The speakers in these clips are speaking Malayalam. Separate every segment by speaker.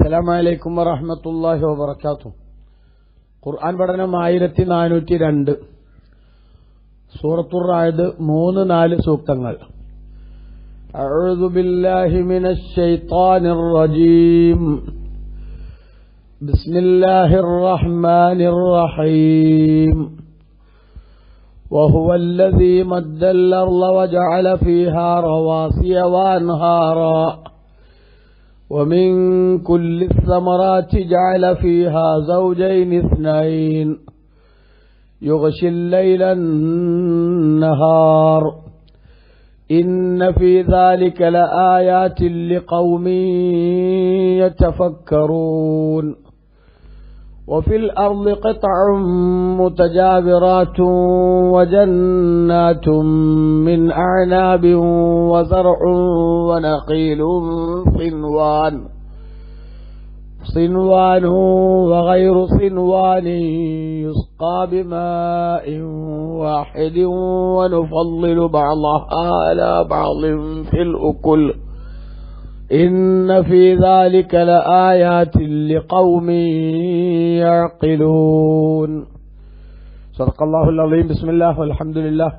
Speaker 1: അസ്സലാമു അലൈക്കും വറഹ്മത്തുള്ളാഹി വബറകാതുഹു. ഖുർആൻ പഠനം 1402. സൂറത്തുർ റഅദ് 3-4 സൂക്തങ്ങൾ. അഊദു ബില്ലാഹി മിനശ് ശൈത്വാനിർ റജീം. ബിസ്മില്ലാഹിർ റഹ്മാനിർ റഹീം. وهو الذي مد الأرض وجعل فيها رواسي وأنهارا ومن كل الثمرات جعل فيها زوجين اثنين يغشي الليل النهار إن في ذلك لآيات لقوم يتفكرون. وفي الأرض قطع متجاورات وجنات من أعناب وزرع ونخيل صنوان وغير صنوان يسقى بماء واحد ونفضل بعضها على بعض في الأكل إن في ذلك لآيات لقوم يعقلون. صدق الله العظيم. بسم الله والحمد لله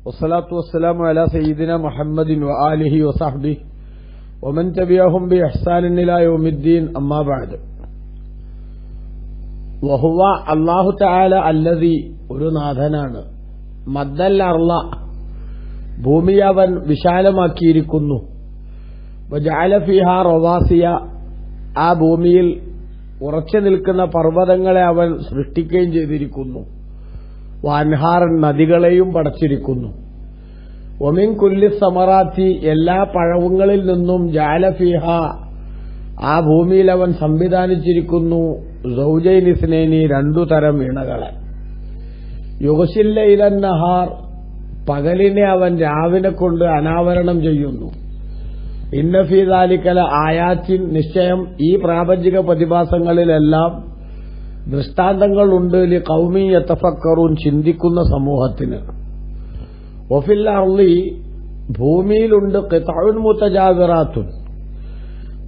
Speaker 1: والصلاة والسلام على سيدنا محمد وآله وصحبه ومن تبعهم بإحسان إلى يوم الدين. أما بعد. وهو الله تعالى الذي ഉരുനാഥനാണ് മദ്ദൽ അർള ഭൂമി അവൻ വിശാലമാക്കിയിരിക്കുന്നു. വജഅല ഫീഹാ റവാസിയ ആ ഭൂമിയിൽ ഉറച്ചു നിൽക്കുന്ന പർവ്വതങ്ങളെ അവൻ സൃഷ്ടിക്കുകയും ചെയ്തിരിക്കുന്നു. വഅൻഹാറൻ നദികളെയും പടച്ചിരിക്കുന്നു. വമിൻ കുല്ലി സമറാത്തി എല്ലാ പഴവുങ്ങളിൽ നിന്നും ജഅല ഫീഹാ ആ ഭൂമിയിൽ അവൻ സംവിധാനിച്ചിരിക്കുന്നു സൗജൈനി ഇസ്നൈനി 2 തരം ഇണകളെ. യുഗ്ശിൽ ലൈലൻ നഹാർ പകലിനെ അവൻ രാവിനെ കൊണ്ട് അനാവരണം ചെയ്യുന്നു. ഇന്ന ഫീ ദാലിക ലആയാത്തിൻ നിശ്ചയം ഈ പ്രാപഞ്ചിക പ്രതിഭാസങ്ങളിലെല്ലാം ദൃഷ്ടാന്തങ്ങളുണ്ട് ലിഖൗമി യതഫക്കറൂൻ ചിന്തിക്കുന്ന സമൂഹത്തിന്. വഫിൽ അർളി ഭൂമിയിലുണ്ട് ഖിത്ഉൻ മുതജാവിറാത്തുൻ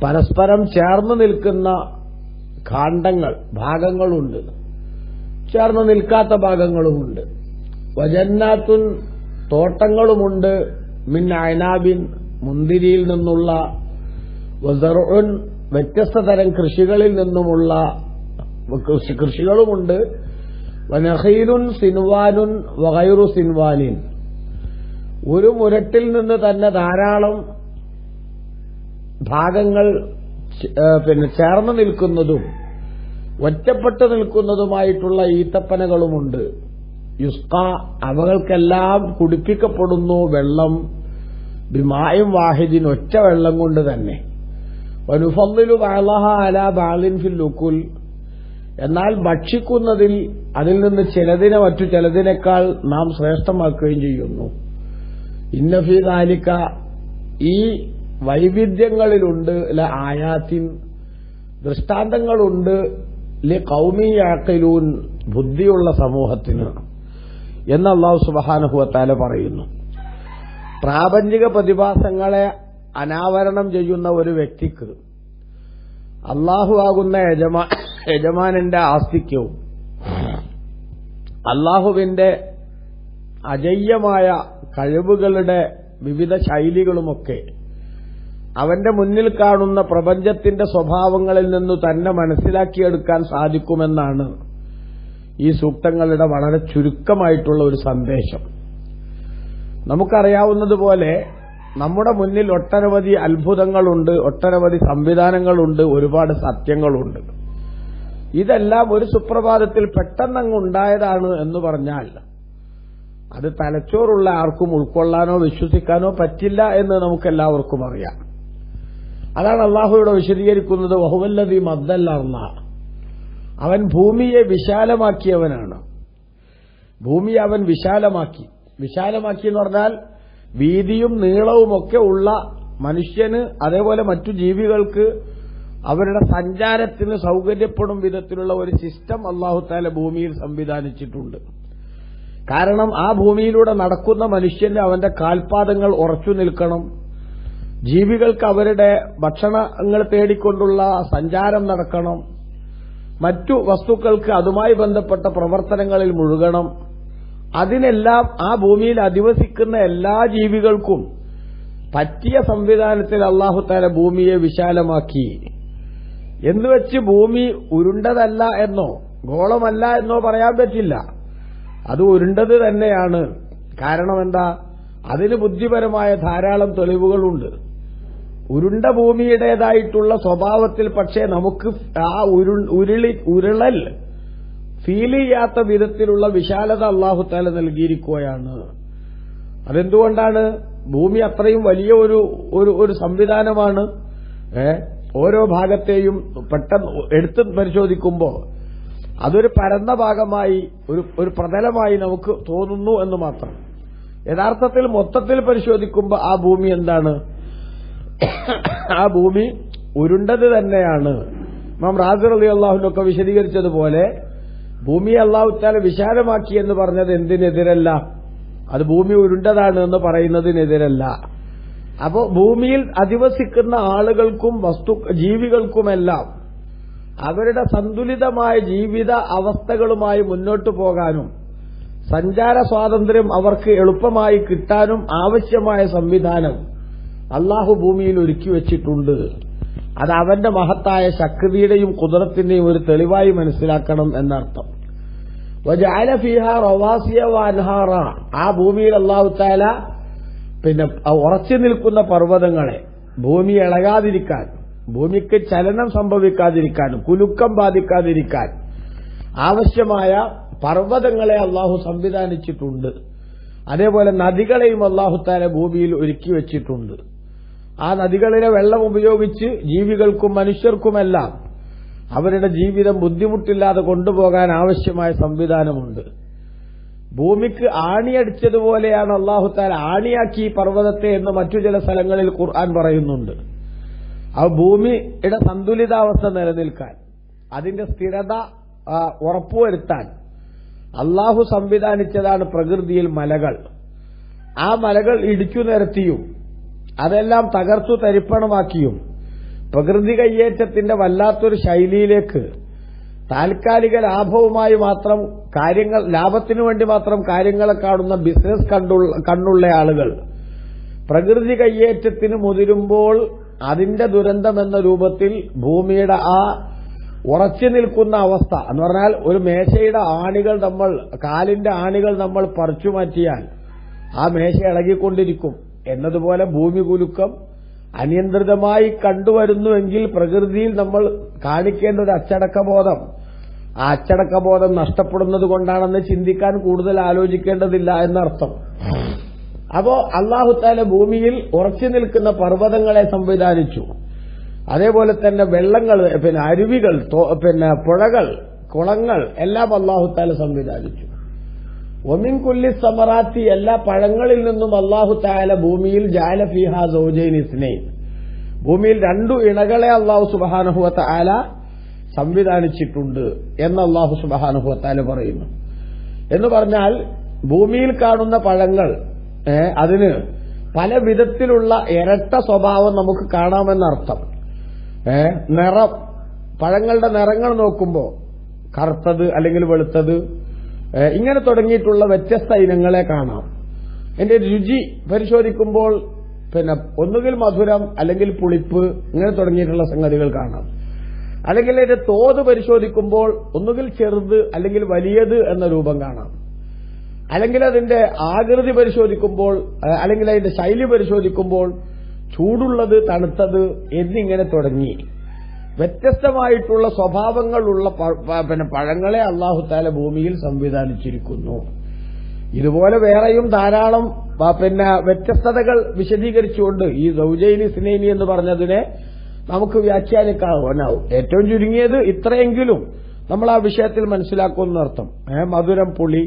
Speaker 1: പരസ്പരം ചേർന്ന് നിൽക്കുന്ന ഖണ്ഡങ്ങൾ ഭാഗങ്ങളുണ്ട്, ചേർന്ന് നിൽക്കാത്ത ഭാഗങ്ങളുമുണ്ട്. വജന്നാത്തുൻ തോട്ടങ്ങളുമുണ്ട്, മിൻ അനാബിൻ മുന്തിരിയിൽ നിന്നുള്ള, വസറുൻ വ്യത്യസ്ത തരം കൃഷികളിൽ നിന്നുമുള്ള കൃഷികളുമുണ്ട്. വനഖീലുൻ സിൻവാനുൻ വഗൈറു സിൻവാനിൻ ഒരു മുരട്ടിൽ നിന്ന് തന്നെ ധാരാളം ഭാഗങ്ങൾ ചേർന്ന് നിൽക്കുന്നതും ഒറ്റപ്പെട്ടു നിൽക്കുന്നതുമായിട്ടുള്ള ഈത്തപ്പനകളുമുണ്ട്. യുസ്ക അവകൾക്കെല്ലാം കുടിപ്പിക്കപ്പെടുന്നു വെള്ളം, ബിമായും വാഹിദിൻ ഒറ്റ വെള്ളം കൊണ്ട് തന്നെ. വനുഫദ്ദിലു ബഅളഹ അലാ ബഅളിൻ ഫിൽ ഉകുൽ എന്നാൽ ഭക്ഷിക്കുന്നതിൽ അതിൽ നിന്ന് ചിലതിനെ മറ്റു ചിലതിനേക്കാൾ നാം ശ്രേഷ്ഠമാക്കുകയും ചെയ്യുന്നു. ഇന്ന ഫീ ദാലിക ഈ വൈവിധ്യങ്ങളിലുണ്ട് ലആയാത്തിൻ ദൃഷ്ടാന്തങ്ങളുണ്ട് ലിഖൗമി യഅഖിലൂൻ ബുദ്ധിയുള്ള സമൂഹത്തിന് എന്ന് അല്ലാഹു സുബ്ഹാനഹു വ തആല പറയുന്നു. പ്രാപഞ്ചിക പ്രതിഭാസങ്ങളെ അനാവരണം ചെയ്യുന്ന ഒരു വ്യക്തിക്ക് അല്ലാഹു ആകുന്ന യജമാനന്റെ ആസ്തിക്യവും അല്ലാഹുവിന്റെ അജയ്യമായ കഴിവുകളുടെ വിവിധ ശൈലികളുമൊക്കെ അവന്റെ മുന്നിൽ കാണുന്ന പ്രപഞ്ചത്തിന്റെ സ്വഭാവങ്ങളിൽ നിന്നു തന്നെ മനസ്സിലാക്കിയെടുക്കാൻ സാധിക്കുമെന്നാണ് ഈ സൂക്തങ്ങളുടെ വളരെ ചുരുക്കമായിട്ടുള്ള ഒരു സന്ദേശം. നമുക്കറിയാവുന്നതുപോലെ നമ്മുടെ മുന്നിൽ ഒട്ടനവധി അത്ഭുതങ്ങളുണ്ട്, ഒട്ടനവധി സംവിധാനങ്ങളുണ്ട്, ഒരുപാട് സത്യങ്ങളുണ്ട്. ഇതെല്ലാം ഒരു സുപ്രഭാതത്തിൽ പെട്ടെന്നങ്ങ് ഉണ്ടായതാണ് എന്ന് പറഞ്ഞാൽ അത് തലച്ചോറുള്ള ആർക്കും ഉൾക്കൊള്ളാനോ വിശ്വസിക്കാനോ പറ്റില്ല എന്ന് നമുക്കെല്ലാവർക്കും അറിയാം. അതാണ് അല്ലാഹു ഇവിടെ വിശദീകരിക്കുന്നത്. വഹുവല്ലദീ മദ്ദൽ അർള അവൻ ഭൂമിയെ വിശാലമാക്കിയവനാണ്. ഭൂമി അവൻ വിശാലമാക്കി എന്ന് പറഞ്ഞാൽ വീതിയും നീളവുമൊക്കെ ഉള്ള മനുഷ്യന് അതേപോലെ മറ്റു ജീവികൾക്ക് അവരുടെ സഞ്ചാരത്തിന് സൗകര്യപ്പെടും വിധത്തിലുള്ള ഒരു സിസ്റ്റം അല്ലാഹു തആല ഭൂമിയിൽ സംവിധാനിച്ചിട്ടുണ്ട്. കാരണം ആ ഭൂമിയിലൂടെ നടക്കുന്ന മനുഷ്യന് അവന്റെ കാൽപാദങ്ങൾ ഉറച്ചു നിൽക്കണം, ജീവികൾക്ക് അവരുടെ ഭക്ഷണങ്ങൾ തേടിക്കൊണ്ടുള്ള സഞ്ചാരം നടക്കണം, മറ്റു വസ്തുക്കൾക്ക് അതുമായി ബന്ധപ്പെട്ട പ്രവർത്തനങ്ങളിൽ മുഴുകണം. അതിനെല്ലാം ആ ഭൂമിയിൽ അധിവസിക്കുന്ന എല്ലാ ജീവികൾക്കും പറ്റിയ സംവിധാനത്തിൽ അല്ലാഹു തആല ഭൂമിയെ വിശാലമാക്കി. എന്നുവെച്ച് ഭൂമി ഉരുണ്ടതല്ല എന്നോ ഗോളമല്ല എന്നോ പറയാൻ പറ്റില്ല. അത് ഉരുണ്ടത് തന്നെയാണ്. കാരണം എന്താ? അതിന് ബുദ്ധിപരമായ ധാരാളം തെളിവുകളുണ്ട്. ഉരുണ്ട ഭൂമിയുടേതായിട്ടുള്ള സ്വഭാവത്തിൽ പക്ഷേ നമുക്ക് ആ ഉരുളൽ ഫീൽ ചെയ്യാത്ത വിധത്തിലുള്ള വിശാലത അല്ലാഹു തആല നൽകിയിരിക്കുകയാണ്. അതെന്തുകൊണ്ടാണ്? ഭൂമി അത്രയും വലിയ ഒരു സംവിധാനമാണ്. ഓരോ ഭാഗത്തെയും പെട്ടെന്ന് എടുത്ത് പരിശോധിക്കുമ്പോൾ അതൊരു പരന്ന ഭാഗമായി ഒരു പ്രതലമായി നമുക്ക് തോന്നുന്നു എന്ന് മാത്രം. യഥാർത്ഥത്തിൽ മൊത്തത്തിൽ പരിശോധിക്കുമ്പോൾ ആ ഭൂമി എന്താണ്? ആ ഭൂമി ഉരുണ്ടത് തന്നെയാണ്. ഇമാം റാസി റളിയല്ലാഹു അൻഹു ഒക്കെ വിശദീകരിച്ചതുപോലെ ഭൂമിയെ അല്ലാഹു തആല വിശാലമാക്കി എന്ന് പറഞ്ഞത് എന്തിനെതിരല്ല? അത് ഭൂമി ഉരുണ്ടതാണ് എന്ന് പറയുന്നതിനെതിരല്ല. അപ്പോൾ ഭൂമിയിൽ അധിവസിക്കുന്ന ആളുകൾക്കും ജീവികൾക്കുമെല്ലാം അവരുടെ സന്തുലിതമായ ജീവിത അവസ്ഥകളുമായി മുന്നോട്ടു പോകാനും സഞ്ചാര സ്വാതന്ത്ര്യം അവർക്ക് എളുപ്പമായി കിട്ടാനും ആവശ്യമായ സംവിധാനം അല്ലാഹു ഭൂമിയിൽ ഒരുക്കി വച്ചിട്ടുണ്ട്. അത് അവന്റെ മഹത്തായ ശക്തിയുടെയും ഖുദ്റത്തിന്റെയും ഒരു തെളിവായി മനസ്സിലാക്കണം എന്നർത്ഥം. വജഅല ഫീഹാ റവാസിയ വഅൻഹാറ, ആ ഭൂമിയിൽ അല്ലാഹു തആല പിന്നെ ഉറച്ചു നിൽക്കുന്ന പർവ്വതങ്ങളെ, ഭൂമി ഇളകാതിരിക്കാൻ, ഭൂമിക്ക് ചലനം സംഭവിക്കാതിരിക്കാൻ, കുലുക്കം ബാധിക്കാതിരിക്കാൻ ആവശ്യമായ പർവ്വതങ്ങളെ അല്ലാഹു സംവിധാനിച്ചിട്ടുണ്ട്. അതേപോലെ നദികളെയും അല്ലാഹു തആല ഭൂമിയിൽ ഒരുക്കി വച്ചിട്ടുണ്ട്. ആ നദികളിലെ വെള്ളം ഉപയോഗിച്ച് ജീവികൾക്കും മനുഷ്യർക്കുമെല്ലാം അവരുടെ ജീവിതം ബുദ്ധിമുട്ടില്ലാതെ കൊണ്ടുപോകാൻ ആവശ്യമായ സംവിധാനമുണ്ട്. ഭൂമിക്ക് ആണിയടിച്ചതുപോലെയാണ് അല്ലാഹു തആല ആണിയാക്കി പർവ്വതത്തെ എന്ന് മറ്റു ചില സ്ഥലങ്ങളിൽ ഖുർആൻ പറയുന്നുണ്ട്. ആ ഭൂമിയുടെ സന്തുലിതാവസ്ഥ നിലനിൽക്കാൻ, അതിന്റെ സ്ഥിരത ഉറപ്പുവരുത്താൻ അല്ലാഹു സംവിധാനിച്ചതാണ് പ്രകൃതിയിൽ മലകൾ. ആ മലകൾ ഇടിച്ചു നിരത്തിയും അതെല്ലാം തകർത്തു തരിപ്പണമാക്കിയും പ്രകൃതി കയ്യേറ്റത്തിന്റെ വല്ലാത്തൊരു ശൈലിയിലേക്ക് താൽക്കാലിക ലാഭവുമായി മാത്രം കാര്യങ്ങൾ, ലാഭത്തിനു വേണ്ടി മാത്രം കാര്യങ്ങളെ കാണുന്ന ബിസിനസ് കണ്ണുള്ള ആളുകൾ പ്രകൃതി കയ്യേറ്റത്തിന് മുതിരുമ്പോൾ അതിന്റെ ദുരന്തമെന്ന രൂപത്തിൽ ഭൂമിയുടെ ആ ഉറച്ചു നിൽക്കുന്ന അവസ്ഥ എന്ന് പറഞ്ഞാൽ, ഒരു മേശയുടെ ആണികൾ കാലിന്റെ ആണികൾ നമ്മൾ പറിച്ചു മാറ്റിയാൽ ആ മേശ ഇളകിക്കൊണ്ടിരിക്കും എന്നതുപോലെ ഭൂമി കുലുക്കം അനിയന്ത്രിതമായി കണ്ടുവരുന്നുവെങ്കിൽ പ്രകൃതിയിൽ നമ്മൾ കാണിക്കേണ്ട ഒരു അച്ചടക്കബോധം, ആ അച്ചടക്കബോധം നഷ്ടപ്പെടുന്നത് കൊണ്ടാണെന്ന് ചിന്തിക്കാൻ കൂടുതൽ ആലോചിക്കേണ്ടതില്ല എന്നർത്ഥം. അപ്പോ അല്ലാഹു തആല ഭൂമിയിൽ ഉറച്ചു നിൽക്കുന്ന പർവ്വതങ്ങളെ സംവിധാനിച്ചു. അതേപോലെ തന്നെ വെള്ളങ്ങൾ, പിന്നെ അരുവികൾ, പിന്നെ പുഴകൾ, കുളങ്ങൾ എല്ലാം അല്ലാഹു തആല സംവിധാനിച്ചു. വമിൻ കുല്ലി സമറാത്തി, എല്ലാ പഴങ്ങളിൽ നിന്നും അല്ലാഹു തആല ഭൂമിയിൽ ജഅല ഫീഹാ സൗജൈനി ഇസ്നൈൻ, ഭൂമിയിൽ രണ്ടു ഇണകളെ അല്ലാഹു സുബ്ഹാനഹു വ തആല സംവിധാനിച്ചിട്ടുണ്ട് എന്ന് അല്ലാഹു സുബ്ഹാനഹു വ തആല പറയുന്നു. എന്ന് പറഞ്ഞാൽ ഭൂമിയിൽ കാണുന്ന പഴങ്ങൾ അതിന് പല വിധത്തിലുള്ള ഇരട്ട സ്വഭാവം നമുക്ക് കാണാമെന്നർത്ഥം. നിറം, പഴങ്ങളുടെ നിറങ്ങൾ നോക്കുമ്പോൾ കറുത്തത് അല്ലെങ്കിൽ വെളുത്തത്, ഇങ്ങനെ തുടങ്ങിയിട്ടുള്ള വ്യത്യസ്ത ഇനങ്ങളെ കാണാം. എന്റെ രുചി പരിശോധിക്കുമ്പോൾ പിന്നെ ഒന്നുകിൽ മധുരം അല്ലെങ്കിൽ പുളിപ്പ്, ഇങ്ങനെ തുടങ്ങിയിട്ടുള്ള സംഗതികൾ കാണാം. അല്ലെങ്കിൽ അതിന്റെ തോത് പരിശോധിക്കുമ്പോൾ ഒന്നുകിൽ ചെറുത് അല്ലെങ്കിൽ വലിയത് എന്ന രൂപം കാണാം. അല്ലെങ്കിൽ അതിന്റെ ആകൃതി പരിശോധിക്കുമ്പോൾ, അല്ലെങ്കിൽ അതിന്റെ ശൈലി പരിശോധിക്കുമ്പോൾ ചൂടുള്ളത്, തണുത്തത് എന്നിങ്ങനെ തുടങ്ങി വ്യത്യസ്തമായിട്ടുള്ള സ്വഭാവങ്ങളുള്ള പിന്നെ പഴങ്ങളെ അല്ലാഹു തആല ഭൂമിയിൽ സംവിധാനിച്ചിരിക്കുന്നു. ഇതുപോലെ വേറെയും ധാരാളം പിന്നെ വ്യത്യസ്തതകൾ വിശദീകരിച്ചുകൊണ്ട് ഈ സൗജൈനി ഇസ്നൈനി എന്ന് പറഞ്ഞതിനെ നമുക്ക് വ്യാഖ്യാനിക്കാനാവും. ഏറ്റവും ചുരുങ്ങിയത് ഇത്രയെങ്കിലും നമ്മൾ ആ വിഷയത്തിൽ മനസ്സിലാക്കുമെന്നർത്ഥം. മധുരം, പുളി,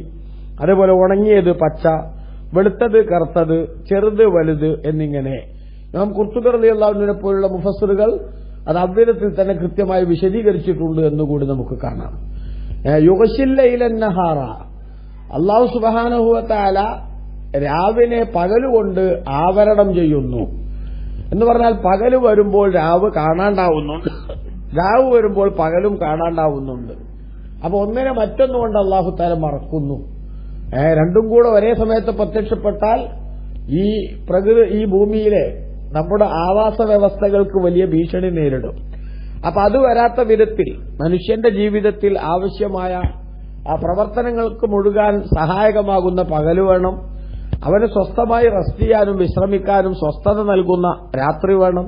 Speaker 1: അതേപോലെ ഉണങ്ങിയത് പച്ച, വെളുത്തത് കറുത്തത്, ചെറുത് വലുത് എന്നിങ്ങനെ നാം ഖുർത്തുബി റളിയല്ലാഹു അൻഹുവിനെ പോലുള്ള മുഫസ്സിറുകൾ അത് അவ்விധത്തിൽ തന്നെ കൃത്യമായി വിശദീകരിച്ചിട്ടുണ്ട് എന്നുകൂടി നമുക്ക് കാണാം. യുഗ്ശിൽ ലൈല നഹാറ, അല്ലാഹു സുബ്ഹാനഹു വ തആല രാവിനെ പകലുകൊണ്ട് ആവരണം ചെയ്യുന്നു. എന്ന് പറഞ്ഞാൽ പകല് വരുമ്പോൾ രാവ് കാണാണ്ടാവുന്നുണ്ട്, രാവ് വരുമ്പോൾ പകലും കാണാണ്ടാവുന്നുണ്ട്. അപ്പൊ ഒന്നിനെ മറ്റൊന്നുകൊണ്ട് അല്ലാഹു തആല മറക്കുന്നു. രണ്ടും കൂടെ ഒരേ സമയത്ത് പ്രത്യക്ഷപ്പെട്ടാൽ ഈ ഭൂമിയിലെ നമ്മുടെ ആവാസ വ്യവസ്ഥകൾക്ക് വലിയ ഭീഷണി നേരിടും. അപ്പൊ അത് വരാത്ത വിധത്തിൽ മനുഷ്യന്റെ ജീവിതത്തിൽ ആവശ്യമായ ആ പ്രവർത്തനങ്ങൾക്ക് മുഴുകാൻ സഹായകമാകുന്ന പകല് വേണം. അവന് സ്വസ്ഥമായി റെസ്റ്റ് ചെയ്യാനും വിശ്രമിക്കാനും സ്വസ്ഥത നൽകുന്ന രാത്രി വേണം.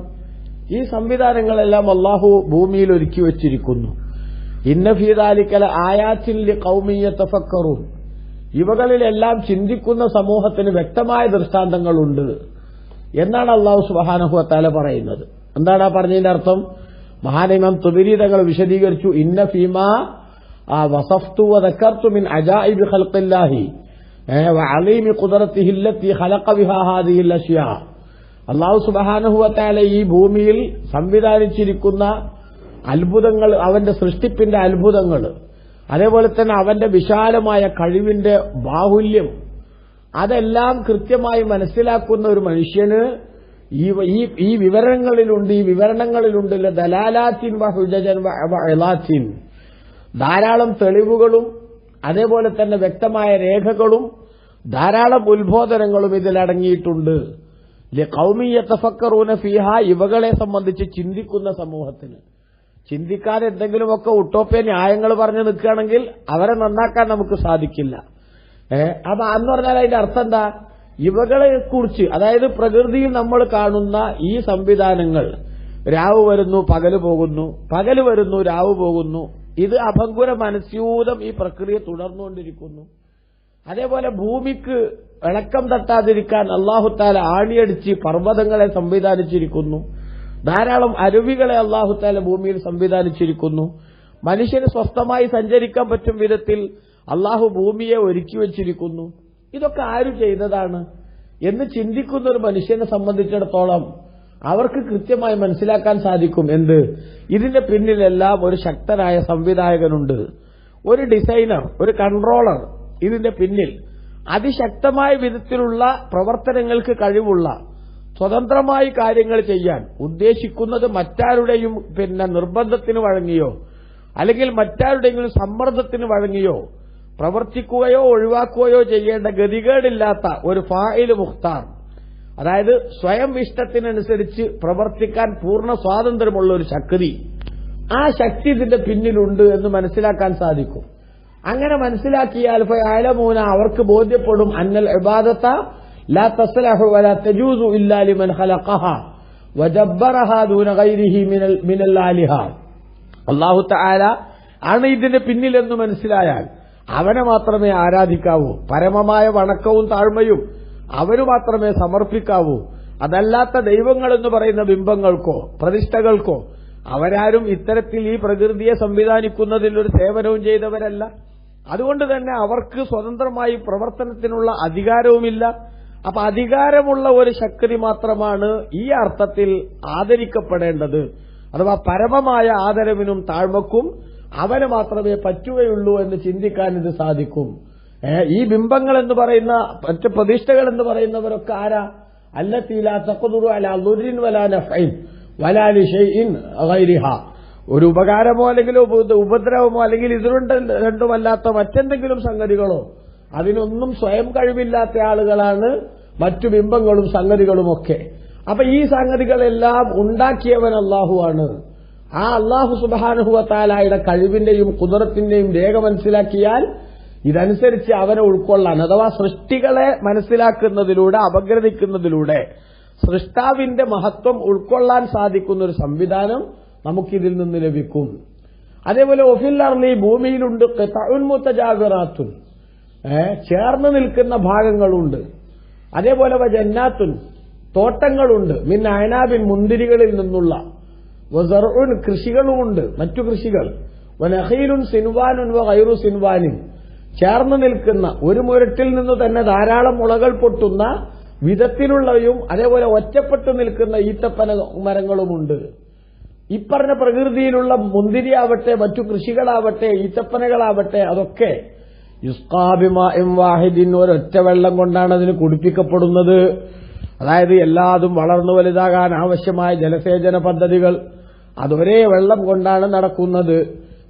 Speaker 1: ഈ സംവിധാനങ്ങളെല്ലാം അല്ലാഹു ഭൂമിയിൽ ഒരുക്കി വച്ചിരിക്കുന്നു. ഇന്ന ഫീ ദാലിക ലആയാത്തിൻ ലിഖൗമിൻ യതഫക്കറൂൻ. ഇവകളിലെല്ലാം ചിന്തിക്കുന്ന സമൂഹത്തിന് വ്യക്തമായ ദൃഷ്ടാന്തങ്ങളുണ്ട് എന്നാണ് അല്ലാഹു സുബ്ഹാനഹു വ തആല പറയുന്നത്. എന്താണ് ആ പറഞ്ഞതിന്റെ അർത്ഥം? മഹാനിമാം തുബരി തങ്ങൾ വിശദീകരിച്ചു, ഇന്ന ഫീമാ വസഫ്തു വദക്കർതു മിൻ അജായിബി ഖൽഖില്ലാഹി വഅലീമി ഖുദ്റതിഹി അല്ലതി ഖലഖ ബിഹാ ഹാദിഹിൽ അശ്യാ. അല്ലാഹു സുബ്ഹാനഹു വ തആല ഈ ഭൂമിയിൽ സംവിധാനിച്ചിരിക്കുന്ന അത്ഭുതങ്ങൾ, അവന്റെ സൃഷ്ടിപ്പിന്റെ അത്ഭുതങ്ങൾ, അതേപോലെ തന്നെ അവന്റെ വിശാലമായ കഴിവിന്റെ ബാഹുല്യം, അതെല്ലാം കൃത്യമായി മനസ്സിലാക്കുന്ന ഒരു മനുഷ്യന് ഈ വിവരണങ്ങളിലുണ്ട് ദലാലാത്തിൻ വഹുജജൻ വഇലാത്തിൻ, ധാരാളം തെളിവുകളും അതേപോലെ തന്നെ വ്യക്തമായ രേഖകളും ധാരാളം ഉത്ബോധനങ്ങളും ഇതിലടങ്ങിയിട്ടുണ്ട്. ലിഖൗമി യതഫക്കറൂന ഫീഹാ, ഇവകളെ സംബന്ധിച്ച് ചിന്തിക്കുന്ന സമൂഹത്തിന്. ചിന്തിക്കാതെ എന്തെങ്കിലുമൊക്കെ ഉട്ടോപ്യ ന്യായങ്ങൾ പറഞ്ഞു നിൽക്കുകയാണെങ്കിൽ അവരെ നന്നാക്കാൻ നമുക്ക് സാധിക്കില്ല. അപ്പൊ അന്ന് പറഞ്ഞാൽ അതിന്റെ അർത്ഥം എന്താ? ഇവകളെ കുറിച്ച്, അതായത് പ്രകൃതിയിൽ നമ്മൾ കാണുന്ന ഈ സംവിധാനങ്ങൾ, രാവ് വരുന്നു പകല് പോകുന്നു, പകല് വരുന്നു രാവ് പോകുന്നു, ഇത് അഭംഗുര മനസ്യൂതം ഈ പ്രക്രിയ തുടർന്നുകൊണ്ടിരിക്കുന്നു. അതേപോലെ ഭൂമിക്ക് ഇളക്കം തട്ടാതിരിക്കാൻ അല്ലാഹു തആല ആണിയടിച്ച് പർവ്വതങ്ങളെ സംവിധാനിച്ചിരിക്കുന്നു. ധാരാളം അരുവികളെ അല്ലാഹു തആല ഭൂമിയിൽ സംവിധാനിച്ചിരിക്കുന്നു. മനുഷ്യന് സ്വസ്ഥമായി സഞ്ചരിക്കാൻ പറ്റും വിധത്തിൽ അല്ലാഹു ഭൂമിയെ ഒരുക്കി വച്ചിരിക്കുന്നു. ഇതൊക്കെ ആര് ചെയ്തതാണ് എന്ന് ചിന്തിക്കുന്ന ഒരു മനുഷ്യനെ സംബന്ധിച്ചിടത്തോളം അവർക്ക് കൃത്യമായി മനസ്സിലാക്കാൻ സാധിക്കും. എന്ത്? ഇതിന്റെ പിന്നിലെല്ലാം ഒരു ശക്തനായ സംവിധായകനുണ്ട്, ഒരു ഡിസൈനർ, ഒരു കൺട്രോളർ ഇതിന്റെ പിന്നിൽ. അതിശക്തമായ വിധത്തിലുള്ള പ്രവർത്തനങ്ങൾക്ക് കഴിവുള്ള, സ്വതന്ത്രമായി കാര്യങ്ങൾ ചെയ്യാൻ ഉദ്ദേശിക്കുന്നത് മറ്റാരുടെയും നിർബന്ധത്തിന് വഴങ്ങിയോ അല്ലെങ്കിൽ മറ്റാരുടെയെങ്കിലും സമ്മർദ്ദത്തിന് വഴങ്ങിയോ പ്രവർത്തിക്കുകയോ ഒഴിവാക്കുകയോ ചെയ്യേണ്ട ഗതികേടില്ലാത്ത ഒരു ഫായില് മുഖ്താർ, അതായത് സ്വയം ഇഷ്ടത്തിനനുസരിച്ച് പ്രവർത്തിക്കാൻ പൂർണ്ണ സ്വാതന്ത്ര്യമുള്ള ഒരു ശക്തി, ആ ശക്തി ഇതിന്റെ പിന്നിലുണ്ട് എന്ന് മനസ്സിലാക്കാൻ സാധിക്കും. അങ്ങനെ മനസ്സിലാക്കിയാൽ ഫയഅലമൂന, അവർക്ക് ബോധ്യപ്പെടും, അന്നൽ ഇബാദത ലാ തസ്ലഹു വലാ തജൂസു ഇല്ലാ ലിമൻ ഖലഖഹാ വജബ്ബറഹാ ദൂന ഗൈരിഹി മിനൽ ആലിഹ. അല്ലാഹു തആല ആണ് ഇതിന്റെ പിന്നിലെന്ന് മനസ്സിലായാൽ അവനെ മാത്രമേ ആരാധിക്കാവൂ, പരമമായ വണക്കവും താഴ്മയും അവന് മാത്രമേ സമർപ്പിക്കാവൂ. അതല്ലാത്ത ദൈവങ്ങളെന്ന് പറയുന്ന ബിംബങ്ങൾക്കോ പ്രതിഷ്ഠകൾക്കോ അവരാരും ഇത്തരത്തിൽ ഈ പ്രകൃതിയെ സംവിധാനിക്കുന്നതിൽ ഒരു സേവനവും ചെയ്തവരല്ല. അതുകൊണ്ട് തന്നെ അവർക്ക് സ്വതന്ത്രമായി പ്രവർത്തനത്തിനുള്ള അധികാരവുമില്ല. അപ്പൊ അധികാരമുള്ള ഒരു ശക്തി മാത്രമാണ് ഈ അർത്ഥത്തിൽ ആദരിക്കപ്പെടേണ്ടത്. അഥവാ പരമമായ ആദരവിനും താഴ്മക്കും അവന് മാത്രമേ പറ്റുകയുള്ളൂ എന്ന് ചിന്തിക്കാൻ ഇത് സാധിക്കും. ഈ ബിംബങ്ങൾ എന്ന് പറയുന്ന മറ്റ് പ്രതിഷ്ഠകൾ എന്ന് പറയുന്നവരൊക്കെ ആരാ? അല്ലതീ ലാ തഖ്ദിറു അലാ ദുർരിൻ വലാ നഫ്ഇൻ വലാ ലിശൈഇൻ ഗൈരിഹാ. ഒരു ഉപകാരമോ അല്ലെങ്കിൽ ഉപദ്രവമോ അല്ലെങ്കിൽ രണ്ടുമല്ലാത്ത മറ്റെന്തെങ്കിലും സംഗതികളോ അതിനൊന്നും സ്വയം കഴിവില്ലാത്ത ആളുകളാണ് മറ്റു ബിംബങ്ങളും സംഗതികളുമൊക്കെ. അപ്പൊ ഈ സംഗതികളെല്ലാം ഉണ്ടാക്കിയവൻ അല്ലാഹുവാണ്. ആ അല്ലാഹു സുബ്ഹാനഹു വ തആലയുടെ കഴിവിന്റെയും ഖുദ്റത്തിന്റെയും രേഖ മനസ്സിലാക്കിയാൽ ഇതനുസരിച്ച് അവനെ ഉൾക്കൊള്ളാൻ, അഥവാ സൃഷ്ടികളെ മനസ്സിലാക്കുന്നതിലൂടെ അപഗ്രഥിക്കുന്നതിലൂടെ സൃഷ്ടാവിന്റെ മഹത്വം ഉൾക്കൊള്ളാൻ സാധിക്കുന്ന ഒരു സംവിധാനം നമുക്കിതിൽ നിന്ന് ലഭിക്കും. അതേപോലെ ഒഫിൽ അർളി, ഭൂമിയിലുണ്ട് ഖിതഉൻ മുതജാവിറാത്തുൻ, ചേർന്ന് നിൽക്കുന്ന ഭാഗങ്ങളുണ്ട്. അതേപോലെ വജന്നാത്തുൻ, തോട്ടങ്ങളുണ്ട്. മിൻ അയനാബിൻ, മുന്തിരികളിൽ നിന്നുള്ള, വസർഉൻ, കൃഷികളുമുണ്ട്, മറ്റു കൃഷികൾ. വനഖീലുൻ സിൻവാനുൻ വഗൈറു സിൻവാനിൻ, ചേർന്ന് നിൽക്കുന്ന ഒരു മുരട്ടിൽ നിന്ന് തന്നെ ധാരാളം മുളകൾ പൊട്ടുന്ന വിധത്തിലുള്ളവയും അതേപോലെ ഒറ്റപ്പെട്ടു നിൽക്കുന്ന ഈത്തപ്പന മരങ്ങളുമുണ്ട്. ഇപ്പറഞ്ഞ പ്രകൃതിയിലുള്ള മുന്തിരിയാവട്ടെ മറ്റു കൃഷികളാവട്ടെ ഈത്തപ്പനകളാവട്ടെ അതൊക്കെ യുസ്ഖാ ബിമാഇൻ വാഹിദിൻ, ഒരൊറ്റ വെള്ളം കൊണ്ടാണ് അതിന് കുടിപ്പിക്കപ്പെടുന്നത്. അതായത് എല്ലാതും വളർന്നു വലുതാകാൻ ആവശ്യമായ ജലസേചന പദ്ധതികൾ അതൊരേ വെള്ളം കൊണ്ടാണ് നടക്കുന്നത്.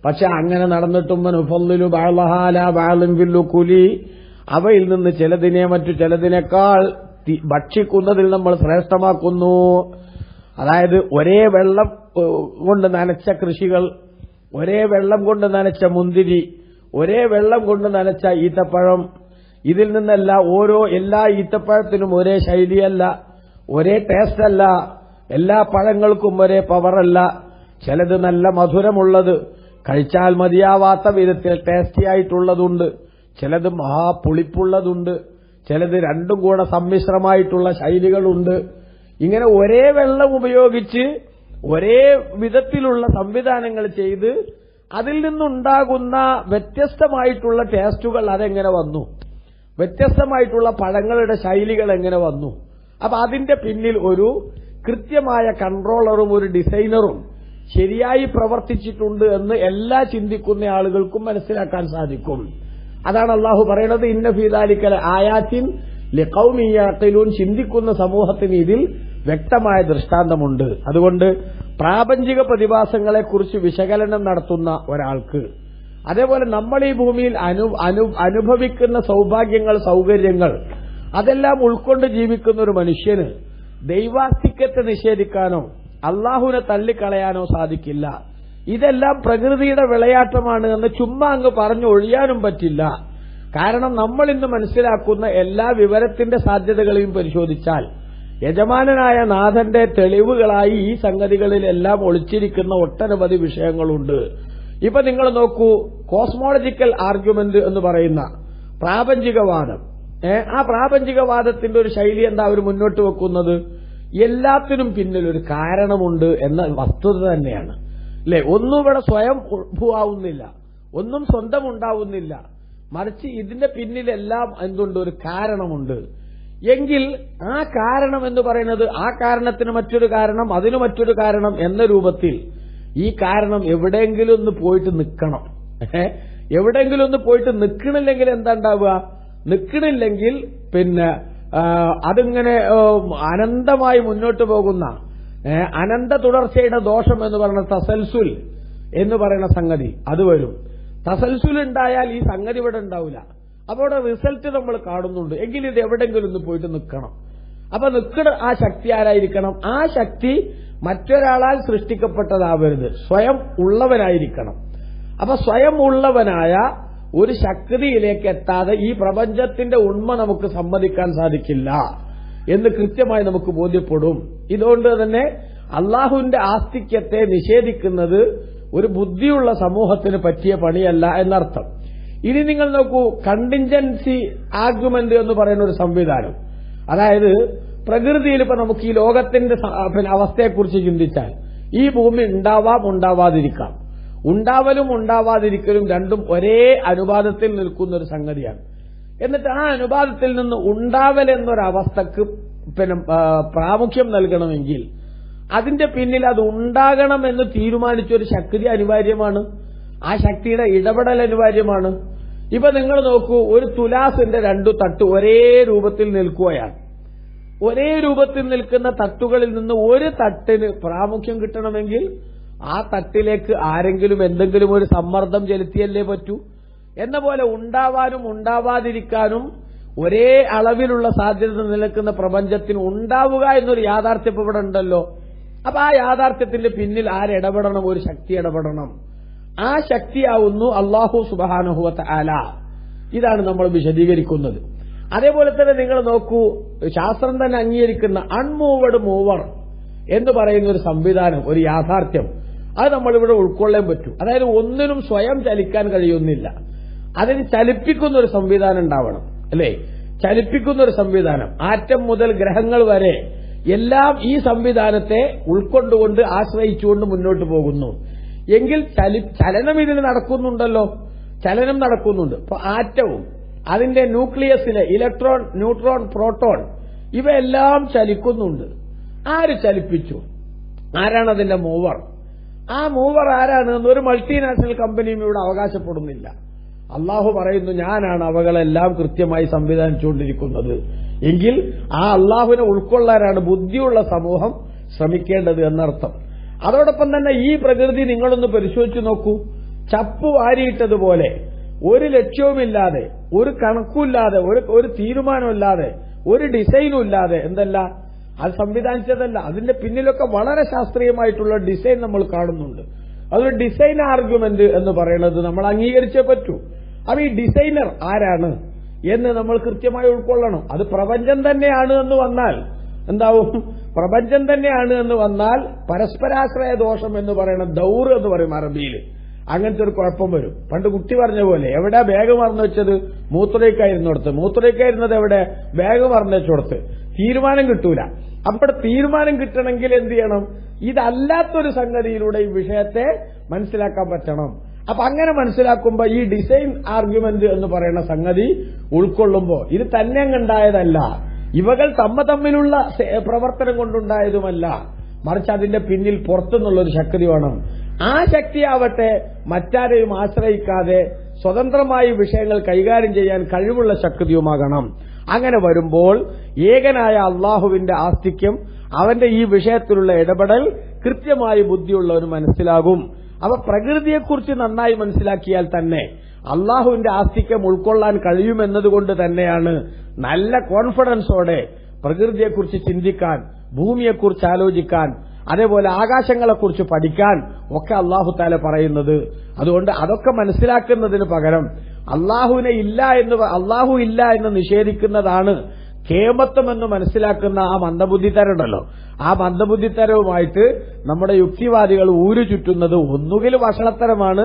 Speaker 1: പക്ഷെ അങ്ങനെ നടന്നിട്ടും നുഫള്ളിലു ബഅളഹാ അലാ ബഅളിൻ ഫിൽ ഉകുലി, അവയിൽ നിന്ന് ചിലതിനെ മറ്റു ചിലതിനേക്കാൾ ഭക്ഷിക്കുന്നതിൽ നമ്മൾ ശ്രേഷ്ഠമാക്കുന്നു. അതായത് ഒരേ വെള്ളം കൊണ്ട് നനച്ച കൃഷികൾ, ഒരേ വെള്ളം കൊണ്ട് നനച്ച മുന്തിരി, ഒരേ വെള്ളം കൊണ്ട് നനച്ച ഈത്തപ്പഴം, ഇതിൽ നിന്നല്ല എല്ലാ ഈത്തപ്പഴത്തിനും ഒരേ ശൈലിയല്ല, ഒരേ ടേസ്റ്റ് അല്ല, എല്ലാ പഴങ്ങൾക്കും ഒരേ പവറല്ല. ചിലത് നല്ല മധുരമുള്ളത്, കഴിച്ചാൽ മതിയാവാത്ത വിധത്തിൽ ടേസ്റ്റി ആയിട്ടുള്ളതുണ്ട്, ചിലത് മഹാപുളിപ്പുള്ളതുണ്ട്, ചിലത് രണ്ടും കൂടെ സമ്മിശ്രമായിട്ടുള്ള ശൈലികളുണ്ട്. ഇങ്ങനെ ഒരേ വെള്ളം ഉപയോഗിച്ച് ഒരേ വിധത്തിലുള്ള സംവിധാനങ്ങൾ ചെയ്ത് അതിൽ നിന്നുണ്ടാകുന്ന വ്യത്യസ്തമായിട്ടുള്ള ടേസ്റ്റുകൾ അതെങ്ങനെ വന്നു, വ്യത്യസ്തമായിട്ടുള്ള പഴങ്ങളുടെ ശൈലികൾ എങ്ങനെ വന്നു? അപ്പൊ അതിന്റെ പിന്നിൽ ഒരു കൃത്യമായ കൺട്രോളറും ഒരു ഡിസൈനറും ശരിയായി പ്രവർത്തിച്ചിട്ടുണ്ട് എന്ന് എല്ലാ ചിന്തിക്കുന്ന ആളുകൾക്കും മനസ്സിലാക്കാൻ സാധിക്കും. അതാണ് അള്ളാഹു പറയുന്നത്, ഇന്ന ഫീ ദാലിക ലആയാത്തിൻ ലിഖൗമിൻ യഅഖിലൂൻ, ചിന്തിക്കുന്ന സമൂഹത്തിന് ഇതിൽ വ്യക്തമായ ദൃഷ്ടാന്തമുണ്ട്. അതുകൊണ്ട് പ്രാപഞ്ചിക പ്രതിഭാസങ്ങളെക്കുറിച്ച് വിശകലനം നടത്തുന്ന ഒരാൾക്ക്, അതേപോലെ നമ്മൾ ഈ ഭൂമിയിൽ അനുഭവിക്കുന്ന സൗഭാഗ്യങ്ങൾ, സൗകര്യങ്ങൾ അതെല്ലാം ഉൾക്കൊണ്ട് ജീവിക്കുന്ന ഒരു മനുഷ്യന് ദൈവാസ്തിക്യത്തെ നിഷേധിക്കാനോ അള്ളാഹുവിനെ തള്ളിക്കളയാനോ സാധിക്കില്ല. ഇതെല്ലാം പ്രകൃതിയുടെ വിളയാട്ടമാണ് എന്ന് ചുമ്മാ അങ്ങ് പറഞ്ഞു ഒഴിയാനും പറ്റില്ല. കാരണം നമ്മൾ ഇന്ന് മനസ്സിലാക്കുന്ന എല്ലാ വിവരത്തിന്റെ സാധ്യതകളെയും പരിശോധിച്ചാൽ യജമാനനായ നാഥന്റെ തെളിവുകളായി ഈ സംഗതികളിലെല്ലാം ഒളിച്ചിരിക്കുന്ന ഒട്ടനവധി വിഷയങ്ങളുണ്ട്. ഇപ്പൊ നിങ്ങൾ നോക്കൂ, കോസ്മോളജിക്കൽ ആർഗ്യുമെന്റ് എന്ന് പറയുന്ന പ്രാപഞ്ചികവാദം, ആ പ്രാപഞ്ചികവാദത്തിന്റെ ഒരു ശൈലി എന്താ അവർ മുന്നോട്ട് വെക്കുന്നത്? എല്ലാത്തിനും പിന്നിൽ ഒരു കാരണമുണ്ട് എന്ന വസ്തുത തന്നെയാണ്, അല്ലെ? ഒന്നും ഇവിടെ സ്വയം ഉത്ഭവമാവുന്നില്ല, ഒന്നും സ്വന്തം ഉണ്ടാവുന്നില്ല, മറിച്ച് ഇതിന്റെ പിന്നിലെല്ലാം എന്തുണ്ട്? ഒരു കാരണമുണ്ട്. എങ്കിൽ ആ കാരണം എന്ന് പറയുന്നത് ആ കാരണത്തിന് മറ്റൊരു കാരണം, അതിന് മറ്റൊരു കാരണം എന്ന രൂപത്തിൽ ഈ കാരണം എവിടെയെങ്കിലും ഒന്ന് പോയിട്ട് നിൽക്കണം. എവിടെയെങ്കിലും ഒന്ന് പോയിട്ട് നിൽക്കണില്ലെങ്കിൽ എന്താ ഉണ്ടാവുക? നിൽക്കണില്ലെങ്കിൽ പിന്നെ അതിങ്ങനെ അനന്തമായി മുന്നോട്ട് പോകുന്ന അനന്ത തുടർച്ചയുടെ ദോഷം എന്ന് പറയുന്ന തസൽസുൽ എന്ന് പറയുന്ന സംഗതി അത് വരും. തസൽസുൽ ഉണ്ടായാൽ ഈ സംഗതി ഇവിടെ ഉണ്ടാവില്ല. അപ്പോൾ റിസൾട്ട് നമ്മൾ കാണുന്നുണ്ട്. എങ്കിൽ ഇത് എവിടെയെങ്കിലും ഒന്ന് പോയിട്ട് നിൽക്കണം. അപ്പൊ നിൽക്കുന്ന ആ ശക്തി ആരായിരിക്കണം? ആ ശക്തി മറ്റൊരാളാൽ സൃഷ്ടിക്കപ്പെട്ടതാവരുത്, സ്വയം ഉള്ളവനായിരിക്കണം. അപ്പൊ സ്വയം ഉള്ളവനായ ഒരു ശക്തിയിലേക്ക് എത്താതെ ഈ പ്രപഞ്ചത്തിന്റെ ഉണ്മ നമുക്ക് സമ്മതിക്കാൻ സാധിക്കില്ല എന്ന് കൃത്യമായി നമുക്ക് ബോധ്യപ്പെടും. ഇതുകൊണ്ട് തന്നെ അള്ളാഹുവിന്റെ ആസ്തിക്യത്തെ നിഷേധിക്കുന്നത് ഒരു ബുദ്ധിയുള്ള സമൂഹത്തിന് പറ്റിയ പണിയല്ല എന്നർത്ഥം. ഇനി നിങ്ങൾ നോക്കൂ, കണ്ടിൻജൻസി ആർഗ്യുമെന്റ് എന്ന് പറയുന്ന ഒരു സംവിധാനം. അതായത് പ്രകൃതിയിൽ ഇപ്പൊ നമുക്ക് ഈ ലോകത്തിന്റെ അവസ്ഥയെക്കുറിച്ച് ചിന്തിച്ചാൽ ഈ ഭൂമി ഉണ്ടാവാം, ഉണ്ടാവാതിരിക്കാം. ഉണ്ടാവലും ഉണ്ടാവാതിരിക്കലും രണ്ടും ഒരേ അനുപാതത്തിൽ നിൽക്കുന്ന ഒരു സംഗതിയാണ്. എന്നിട്ട് ആ അനുപാതത്തിൽ നിന്ന് ഉണ്ടാവൽ എന്നൊരവസ്ഥക്ക് പ്രാമുഖ്യം നൽകണമെങ്കിൽ അതിന്റെ പിന്നിൽ അത് ഉണ്ടാകണമെന്ന് തീരുമാനിച്ചൊരു ശക്തി അനിവാര്യമാണ്. ആ ശക്തിയുടെ ഇടപെടൽ അനിവാര്യമാണ്. ഇപ്പൊ നിങ്ങൾ നോക്കൂ, ഒരു തുലാസിന്റെ രണ്ടു തട്ട് ഒരേ രൂപത്തിൽ നിൽക്കുകയാണ്. ഒരേ രൂപത്തിൽ നിൽക്കുന്ന തട്ടുകളിൽ നിന്ന് ഒരു തട്ടിന് പ്രാമുഖ്യം കിട്ടണമെങ്കിൽ ആ തട്ടിലേക്ക് ആരെങ്കിലും എന്തെങ്കിലും ഒരു സമ്മർദ്ദം ചെലുത്തിയല്ലേ പറ്റൂ. എന്ന പോലെ ഉണ്ടാവാനും ഉണ്ടാവാതിരിക്കാനും ഒരേ അളവിലുള്ള സാധ്യത നിലനിൽക്കുന്ന പ്രപഞ്ചത്തിന് ഉണ്ടാവുക എന്നൊരു യാഥാർത്ഥ്യം ഇവിടെ ഉണ്ടല്ലോ. അപ്പൊ ആ യാഥാർത്ഥ്യത്തിന്റെ പിന്നിൽ ആരിടപെടണം? ഒരു ശക്തി ഇടപെടണം. ആ ശക്തിയാവുന്നു അല്ലാഹു സുബ്ഹാനഹു വ തആല. ഇതാണ് നമ്മൾ വിശദീകരിക്കുന്നത്. അതേപോലെ തന്നെ നിങ്ങൾ നോക്കൂ, ശാസ്ത്രം തന്നെ അംഗീകരിക്കുന്ന അൺമൂവഡ് മൂവർ എന്ന് പറയുന്ന ഒരു സംവിധാനം, ഒരു യാഥാർത്ഥ്യം, അത് നമ്മളിവിടെ ഉൾക്കൊള്ളാൻ പറ്റും. അതായത് ഒന്നിനും സ്വയം ചലിക്കാൻ കഴിയുന്നില്ല, അതിന് ചലിപ്പിക്കുന്ന ഒരു സംവിധാനം ഉണ്ടാവണം, അല്ലേ? ചലിപ്പിക്കുന്ന ഒരു സംവിധാനം. ആറ്റം മുതൽ ഗ്രഹങ്ങൾ വരെ എല്ലാം ഈ സംവിധാനത്തെ ഉൾക്കൊണ്ടുകൊണ്ട് ആശ്രയിച്ചുകൊണ്ട് മുന്നോട്ട് പോകുന്നു. എങ്കിൽ ചലനം ഇതിന് നടക്കുന്നുണ്ടല്ലോ, ചലനം നടക്കുന്നുണ്ട്. അപ്പൊ ആറ്റവും അതിന്റെ ന്യൂക്ലിയസിലെ ഇലക്ട്രോൺ, ന്യൂട്രോൺ, പ്രോട്ടോൺ ഇവയെല്ലാം ചലിക്കുന്നുണ്ട്. ആര് ചലിപ്പിച്ചു? ആരാണ് അതിന്റെ മൂവർ? ആ മൂവർ ആരാണ് എന്ന് ഒരു മൾട്ടിനാഷണൽ കമ്പനിയും ഇവിടെ അവകാശപ്പെടുന്നില്ല. അള്ളാഹു പറയുന്നു, ഞാനാണ് അവകളെല്ലാം കൃത്യമായി സംവിധാനിച്ചുകൊണ്ടിരിക്കുന്നത് എങ്കിൽ ആ അള്ളാഹുവിനെ ഉൾക്കൊള്ളാനാണ് ബുദ്ധിയുള്ള സമൂഹം ശ്രമിക്കേണ്ടത് എന്നർത്ഥം. അതോടൊപ്പം തന്നെ ഈ പ്രകൃതി നിങ്ങളൊന്ന് പരിശോധിച്ചു നോക്കൂ. ചപ്പ് വാരിയിട്ടതുപോലെ ഒരു ലക്ഷ്യവുമില്ലാതെ, ഒരു കണക്കുമില്ലാതെ, ഒരു തീരുമാനമില്ലാതെ, ഒരു ഡിസൈനും ഇല്ലാതെ, എന്തല്ല അത് സംവിധാനിച്ചതല്ല. അതിന്റെ പിന്നിലൊക്കെ വളരെ ശാസ്ത്രീയമായിട്ടുള്ള ഡിസൈൻ നമ്മൾ കാണുന്നുണ്ട്. അതൊരു ഡിസൈൻ ആർഗ്യുമെന്റ് എന്ന് പറയുന്നത് നമ്മൾ അംഗീകരിച്ചേ പറ്റൂ. അപ്പൊ ഈ ഡിസൈനർ ആരാണ് എന്ന് നമ്മൾ കൃത്യമായി ഉൾക്കൊള്ളണം. അത് പ്രപഞ്ചം തന്നെയാണ് എന്ന് വന്നാൽ എന്താവും? പ്രപഞ്ചം തന്നെയാണ് എന്ന് വന്നാൽ പരസ്പരാശ്രയ ദോഷം എന്ന് പറയുന്ന ദൗർ എന്ന് പറയും അറബിയിൽ. അങ്ങനത്തെ ഒരു കുഴപ്പം വരും. പണ്ട് കുട്ടി പറഞ്ഞ പോലെ എവിടെ ബാഗ് മറന്നു വെച്ചത്? മൂത്രയ്ക്കായിരുന്നിടത്ത്. മൂത്രയ്ക്കായിരുന്നത് എവിടെ? ബാഗ് മറന്നു വെച്ചോടത്ത്. തീരുമാനം കിട്ടൂല. അപ്പോൾ തീരുമാനം കിട്ടണമെങ്കിൽ എന്ത് ചെയ്യണം? ഇതല്ലാത്തൊരു സംഗതിയിലൂടെ ഈ വിഷയത്തെ മനസ്സിലാക്കാൻ പറ്റണം. അപ്പൊ അങ്ങനെ മനസ്സിലാക്കുമ്പോ ഈ ഡിസൈൻ ആർഗ്യുമെന്റ് എന്ന് പറയുന്ന സംഗതി ഉൾക്കൊള്ളുമ്പോ ഇത് തന്നെ അങ്ങുണ്ടായതല്ല, ഇവകൾ തമ്മിലുള്ള പ്രവർത്തനം കൊണ്ടുണ്ടായതുമല്ല, മറിച്ച് അതിന്റെ പിന്നിൽ പുറത്തുനിന്നുള്ളൊരു ശക്തി വേണം. ആ ശക്തിയാവട്ടെ മറ്റാരെയും ആശ്രയിക്കാതെ സ്വതന്ത്രമായി വിഷയങ്ങൾ കൈകാര്യം ചെയ്യാൻ കഴിവുള്ള ശക്തിയുമാകണം. അങ്ങനെ വരുമ്പോൾ ഏകനായ അള്ളാഹുവിന്റെ ആസ്തിക്യം, അവന്റെ ഈ വിഷയത്തിലുള്ള ഇടപെടൽ കൃത്യമായി ബുദ്ധിയുള്ളവന് മനസ്സിലാകും. അവ പ്രകൃതിയെക്കുറിച്ച് നന്നായി മനസ്സിലാക്കിയാൽ തന്നെ അള്ളാഹുവിന്റെ ആസ്തിക്യം ഉൾക്കൊള്ളാൻ കഴിയുമെന്നതുകൊണ്ട് തന്നെയാണ് നല്ല കോൺഫിഡൻസോടെ പ്രകൃതിയെക്കുറിച്ച് ചിന്തിക്കാൻ, ഭൂമിയെക്കുറിച്ച് ആലോചിക്കാൻ, അതേപോലെ ആകാശങ്ങളെക്കുറിച്ച് പഠിക്കാൻ ഒക്കെ അള്ളാഹു താല പറയുന്നത്. അതുകൊണ്ട് അതൊക്കെ മനസ്സിലാക്കുന്നതിന് പകരം അള്ളാഹു ഇല്ല എന്ന് നിഷേധിക്കുന്നതാണ് കേമത്വമെന്ന് മനസ്സിലാക്കുന്ന ആ മന്ദബുദ്ധിത്തരുണ്ടല്ലോ, ആ മന്ദബുദ്ധിത്തരവുമായിട്ട് നമ്മുടെ യുക്തിവാദികൾ ഊരു ചുറ്റുന്നത് ഒന്നുകിൽ വഷളത്തരമാണ്,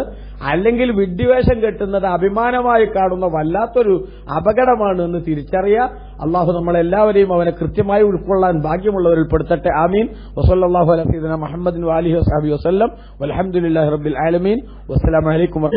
Speaker 1: അല്ലെങ്കിൽ വിഡ്ഢിവേഷം കെട്ടുന്നത് അഭിമാനമായി കാണുന്ന വല്ലാത്തൊരു അപകടമാണ് എന്ന് തിരിച്ചറിയുക. അള്ളാഹു നമ്മളെല്ലാവരെയും അവനെ കൃത്യമായി ഉൾക്കൊള്ളാൻ ഭാഗ്യമുള്ളവരിൽ പെടുത്തട്ടെ. ആമീൻ. വസല്ലല്ലാഹു അലാ സയ്യിദിനാ മുഹമ്മദിൻ വഅലിഹി വസഹബിഹി വസല്ലം. വൽഹംദുലില്ലാഹി റബ്ബിൽ ആലമീൻ. വസ്സലാമു അലൈക്കും.